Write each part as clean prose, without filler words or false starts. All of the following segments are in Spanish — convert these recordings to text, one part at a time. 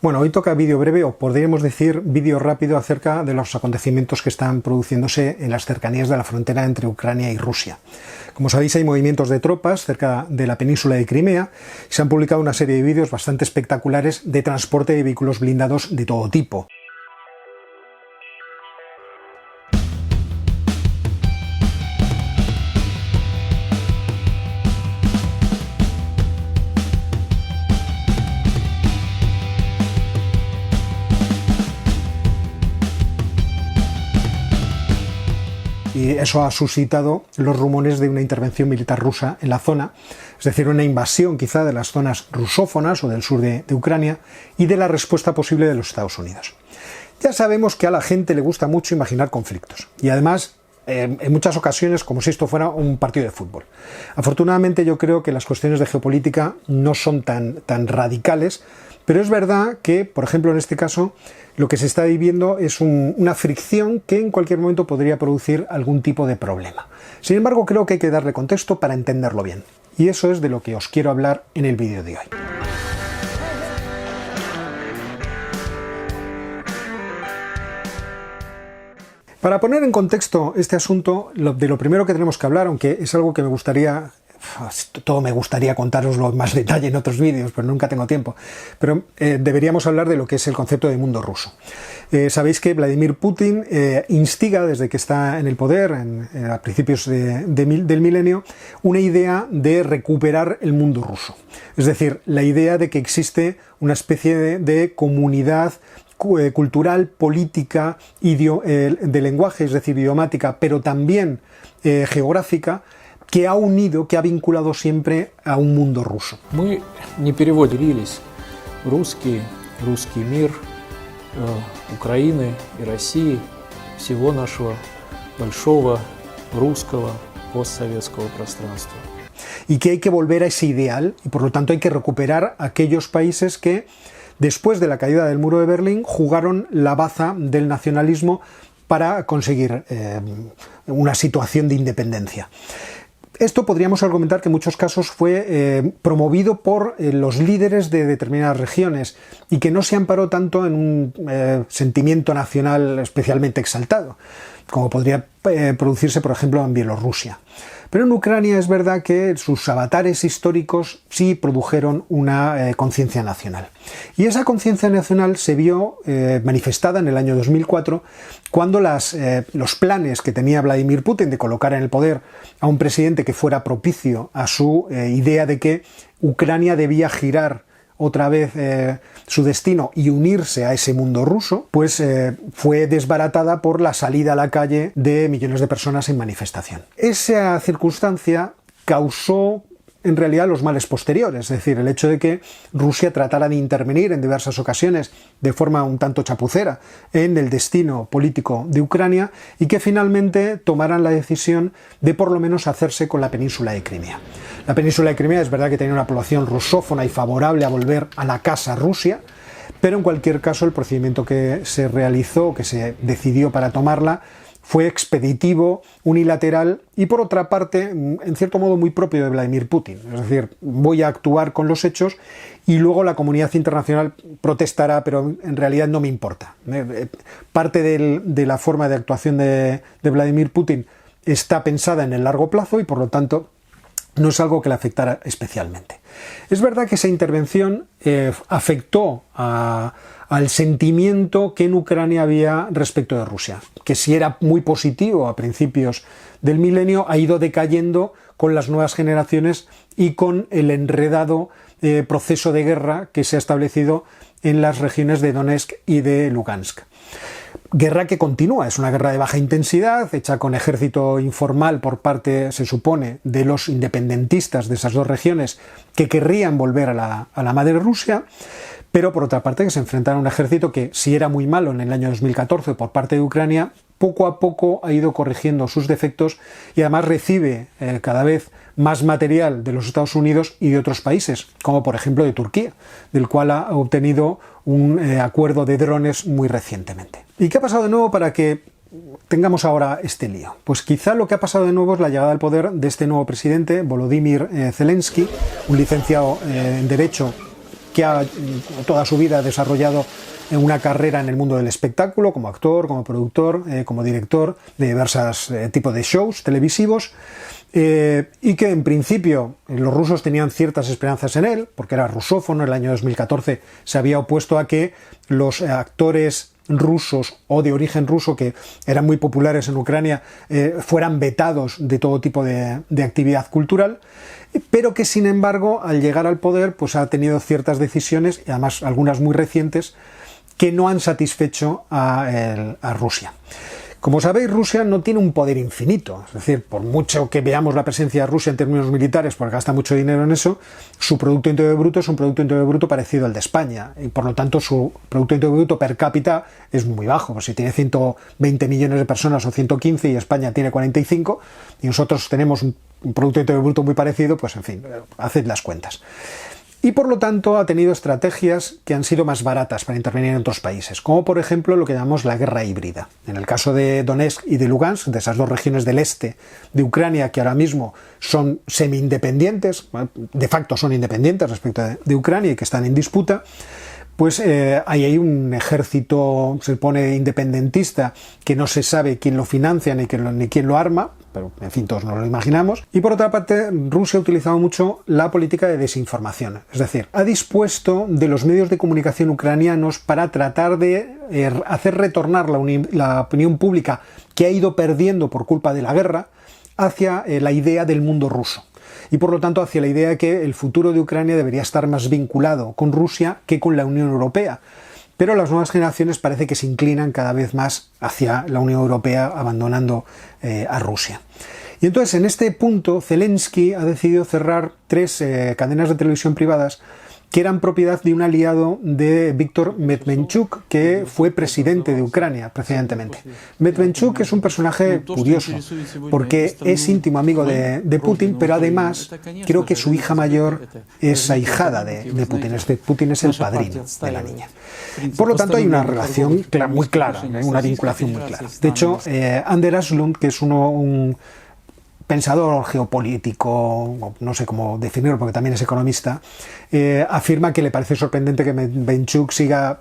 Bueno, hoy toca vídeo breve, o podríamos decir vídeo rápido, acerca de los acontecimientos que están produciéndose en las cercanías de la frontera entre Ucrania y Rusia. Como sabéis, hay movimientos de tropas cerca de la península de Crimea y se han publicado una serie de vídeos bastante espectaculares de transporte de vehículos blindados de todo tipo. Y eso ha suscitado los rumores de una intervención militar rusa en la zona, es decir, una invasión quizá de las zonas rusófonas o del sur de Ucrania y de la respuesta posible de los Estados Unidos. Ya sabemos que a la gente le gusta mucho imaginar conflictos y además en muchas ocasiones como si esto fuera un partido de fútbol. Afortunadamente yo creo que las cuestiones de geopolítica no son tan radicales, pero es verdad que, por ejemplo, en este caso, lo que se está viviendo es una fricción que en cualquier momento podría producir algún tipo de problema. Sin embargo, creo que hay que darle contexto para entenderlo bien. Y eso es de lo que os quiero hablar en el vídeo de hoy. Para poner en contexto este asunto, de lo primero que tenemos que hablar, aunque es algo que me gustaría... Todo me gustaría contaroslo en más detalle en otros vídeos, pero nunca tengo tiempo. Pero deberíamos hablar de lo que es el concepto de mundo ruso. Sabéis que Vladimir Putin instiga, desde que está en el poder, a principios del milenio, una idea de recuperar el mundo ruso. Es decir, la idea de que existe una especie de comunidad cultural, política, de lenguaje, es decir, idiomática, pero también geográfica, que ha unido, que ha vinculado siempre a un mundo ruso. Мы не переводились русский мир Украины и России, всего нашего большого русского постсоветского пространства. Y que hay que volver a ese ideal y por lo tanto hay que recuperar aquellos países que después de la caída del muro de Berlín jugaron la baza del nacionalismo para conseguir una situación de independencia. Esto podríamos argumentar que en muchos casos fue promovido por los líderes de determinadas regiones y que no se amparó tanto en un sentimiento nacional especialmente exaltado, como podría producirse, por ejemplo, en Bielorrusia. Pero en Ucrania es verdad que sus avatares históricos sí produjeron una conciencia nacional. Y esa conciencia nacional se vio manifestada en el año 2004, cuando los planes que tenía Vladimir Putin de colocar en el poder a un presidente que fuera propicio a su idea de que Ucrania debía girar otra vez su destino y unirse a ese mundo ruso, pues fue desbaratada por la salida a la calle de millones de personas en manifestación. Esa circunstancia causó en realidad los males posteriores, es decir, el hecho de que Rusia tratara de intervenir en diversas ocasiones de forma un tanto chapucera en el destino político de Ucrania y que finalmente tomaran la decisión de por lo menos hacerse con la península de Crimea. La península de Crimea es verdad que tenía una población rusófona y favorable a volver a la casa Rusia, pero en cualquier caso el procedimiento que se realizó, que se decidió para tomarla, fue expeditivo, unilateral y por otra parte, en cierto modo muy propio de Vladimir Putin. Es decir, voy a actuar con los hechos y luego la comunidad internacional protestará, pero en realidad no me importa. Parte de la forma de actuación de Vladimir Putin está pensada en el largo plazo y por lo tanto no es algo que le afectara especialmente. Es verdad que esa intervención afectó al sentimiento que en Ucrania había respecto de Rusia, que si era muy positivo a principios del milenio, ha ido decayendo con las nuevas generaciones y con el enredado proceso de guerra que se ha establecido en las regiones de Donetsk y de Lugansk. Guerra que continúa, es una guerra de baja intensidad, hecha con ejército informal por parte, se supone, de los independentistas de esas dos regiones que querrían volver a la madre Rusia, pero por otra parte que se enfrentan a un ejército que, si era muy malo en el año 2014 por parte de Ucrania, poco a poco ha ido corrigiendo sus defectos y además recibe cada vez más material de los Estados Unidos y de otros países, como por ejemplo de Turquía, del cual ha obtenido un acuerdo de drones muy recientemente. ¿Y qué ha pasado de nuevo para que tengamos ahora este lío? Pues quizá lo que ha pasado de nuevo es la llegada al poder de este nuevo presidente, Volodymyr Zelensky, un licenciado en Derecho que ha toda su vida desarrollado una carrera en el mundo del espectáculo, como actor, como productor, como director de diversos tipos de shows televisivos, y que en principio los rusos tenían ciertas esperanzas en él, porque era rusófono. En el año 2014 se había opuesto a que los actores rusos o de origen ruso que eran muy populares en Ucrania fueran vetados de todo tipo de actividad cultural, pero que sin embargo al llegar al poder pues ha tenido ciertas decisiones, y además algunas muy recientes, que no han satisfecho a Rusia. Como sabéis, Rusia no tiene un poder infinito, es decir, por mucho que veamos la presencia de Rusia en términos militares, porque gasta mucho dinero en eso, su Producto Interior Bruto es un Producto Interior Bruto parecido al de España, y por lo tanto su Producto Interior Bruto per cápita es muy bajo. Pues si tiene 120 millones de personas o 115 y España tiene 45, y nosotros tenemos un Producto Interior Bruto muy parecido, pues en fin, haced las cuentas. Y por lo tanto ha tenido estrategias que han sido más baratas para intervenir en otros países, como por ejemplo lo que llamamos la guerra híbrida. En el caso de Donetsk y de Lugansk, de esas dos regiones del este de Ucrania que ahora mismo son semi-independientes, de facto son independientes respecto de Ucrania y que están en disputa, pues ahí hay un ejército, se pone independentista, que no se sabe quién lo financia ni quién lo arma, pero en fin, todos nos lo imaginamos. Y por otra parte, Rusia ha utilizado mucho la política de desinformación, es decir, ha dispuesto de los medios de comunicación ucranianos para tratar de hacer retornar la opinión pública que ha ido perdiendo por culpa de la guerra hacia la idea del mundo ruso. Y por lo tanto hacia la idea de que el futuro de Ucrania debería estar más vinculado con Rusia que con la Unión Europea. Pero las nuevas generaciones parece que se inclinan cada vez más hacia la Unión Europea, abandonando a Rusia. Y entonces en este punto Zelensky ha decidido cerrar 3 cadenas de televisión privadas que eran propiedad de un aliado de Víctor Medvedchuk, que fue presidente de Ucrania precedentemente. Medvedchuk es un personaje curioso, porque es íntimo amigo de Putin, pero además creo que su hija mayor es ahijada de Putin. Putin es el padrino de la niña. Por lo tanto, hay una relación muy clara, una vinculación muy clara. De hecho, Anders Aslund, que es un pensador geopolítico, no sé cómo definirlo porque también es economista, afirma que le parece sorprendente que Medvedchuk siga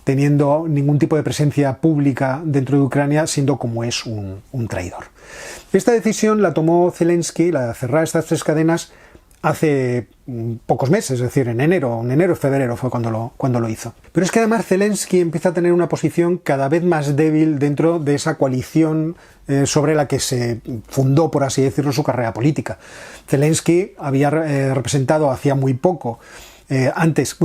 teniendo ningún tipo de presencia pública dentro de Ucrania, siendo como es un traidor. Esta decisión la tomó Zelensky, la de cerrar estas 3 cadenas, hace pocos meses, es decir, en enero, febrero fue cuando lo hizo. Pero es que además Zelensky empieza a tener una posición cada vez más débil dentro de esa coalición sobre la que se fundó, por así decirlo, su carrera política. Zelensky había representado hacía muy poco antes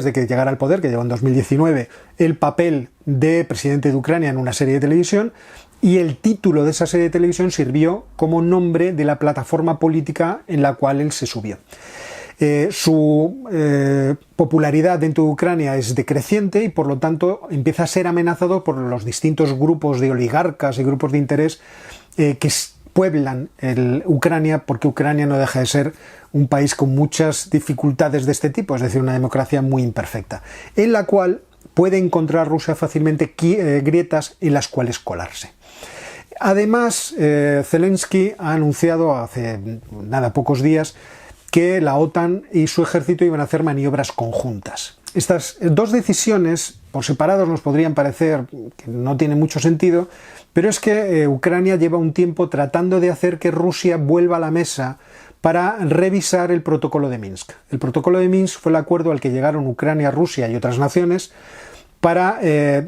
de que llegara al poder, que llegó en 2019, el papel de presidente de Ucrania en una serie de televisión, y el título de esa serie de televisión sirvió como nombre de la plataforma política en la cual él se subió. Su popularidad dentro de Ucrania es decreciente y por lo tanto empieza a ser amenazado por los distintos grupos de oligarcas y grupos de interés que pueblan Ucrania, porque Ucrania no deja de ser un país con muchas dificultades de este tipo, es decir, una democracia muy imperfecta, en la cual puede encontrar Rusia fácilmente grietas en las cuales colarse. Además, Zelensky ha anunciado hace pocos días que la OTAN y su ejército iban a hacer maniobras conjuntas. Estas 2 decisiones, por separados, nos podrían parecer que no tienen mucho sentido, pero es que Ucrania lleva un tiempo tratando de hacer que Rusia vuelva a la mesa para revisar el protocolo de Minsk. El protocolo de Minsk fue el acuerdo al que llegaron Ucrania, Rusia y otras naciones para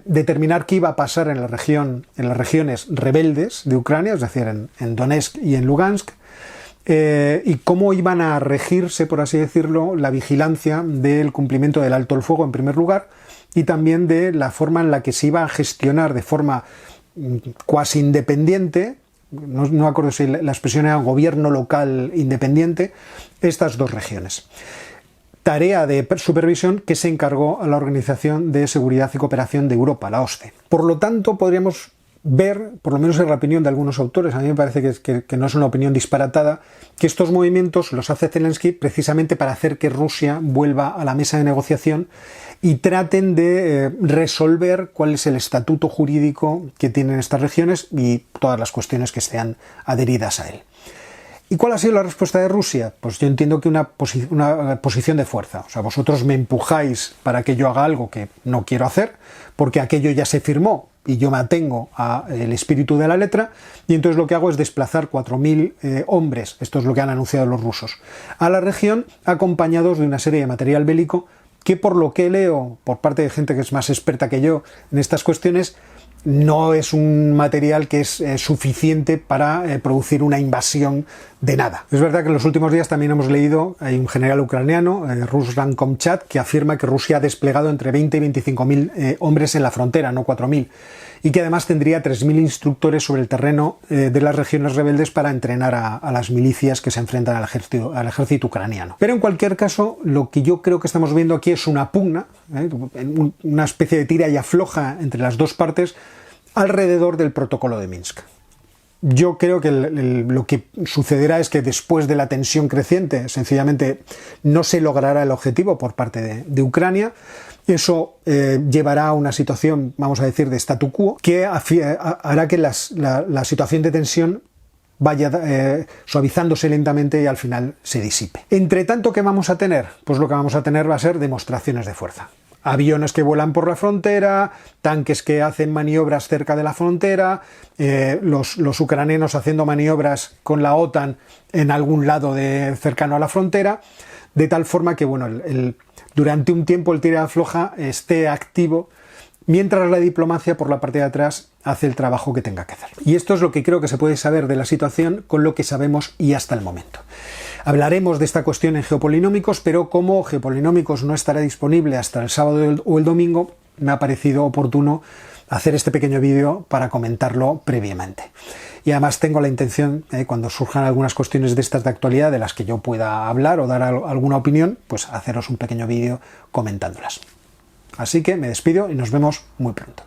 determinar qué iba a pasar en las regiones rebeldes de Ucrania, es decir, en Donetsk y en Lugansk, y cómo iban a regirse, por así decirlo, la vigilancia del cumplimiento del alto el fuego en primer lugar, y también de la forma en la que se iba a gestionar de forma cuasi independiente, no me acuerdo si la expresión era gobierno local independiente, estas 2 regiones. Tarea de supervisión que se encargó a la Organización de Seguridad y Cooperación de Europa, la OSCE. Por lo tanto, podríamos ver, por lo menos en la opinión de algunos autores, a mí me parece que no es una opinión disparatada, que estos movimientos los hace Zelensky precisamente para hacer que Rusia vuelva a la mesa de negociación y traten de resolver cuál es el estatuto jurídico que tienen estas regiones y todas las cuestiones que sean adheridas a él. ¿Y cuál ha sido la respuesta de Rusia? Pues yo entiendo que una posición de fuerza. O sea, vosotros me empujáis para que yo haga algo que no quiero hacer, porque aquello ya se firmó y yo me atengo al espíritu de la letra, y entonces lo que hago es desplazar 4.000 hombres, esto es lo que han anunciado los rusos, a la región, acompañados de una serie de material bélico que, por lo que leo por parte de gente que es más experta que yo en estas cuestiones, no es un material que es suficiente para producir una invasión de nada. Es verdad que en los últimos días también hemos leído, hay un general ucraniano, Ruslan Komchat, que afirma que Rusia ha desplegado entre 20 y 25.000 hombres en la frontera, no 4.000, y que además tendría 3.000 instructores sobre el terreno de las regiones rebeldes para entrenar a las milicias que se enfrentan al ejército ucraniano. Pero en cualquier caso, lo que yo creo que estamos viendo aquí es una pugna, una especie de tira y afloja entre las dos partes alrededor del protocolo de Minsk. Yo creo que lo que sucederá es que después de la tensión creciente, sencillamente no se logrará el objetivo por parte de Ucrania. Eso llevará a una situación, vamos a decir, de statu quo, que hará que la situación de tensión vaya suavizándose lentamente y al final se disipe. Entre tanto, ¿qué vamos a tener? Pues lo que vamos a tener va a ser demostraciones de fuerza. Aviones que vuelan por la frontera, tanques que hacen maniobras cerca de la frontera, los ucranianos haciendo maniobras con la OTAN en algún lado cercano a la frontera, de tal forma que bueno, durante un tiempo el tira y afloja esté activo, mientras la diplomacia por la parte de atrás hace el trabajo que tenga que hacer. Y esto es lo que creo que se puede saber de la situación con lo que sabemos y hasta el momento. Hablaremos de esta cuestión en Geopolinómicos, pero como Geopolinómicos no estará disponible hasta el sábado o el domingo, me ha parecido oportuno hacer este pequeño vídeo para comentarlo previamente. Y además tengo la intención, cuando surjan algunas cuestiones de estas de actualidad de las que yo pueda hablar o dar alguna opinión, pues haceros un pequeño vídeo comentándolas. Así que me despido y nos vemos muy pronto.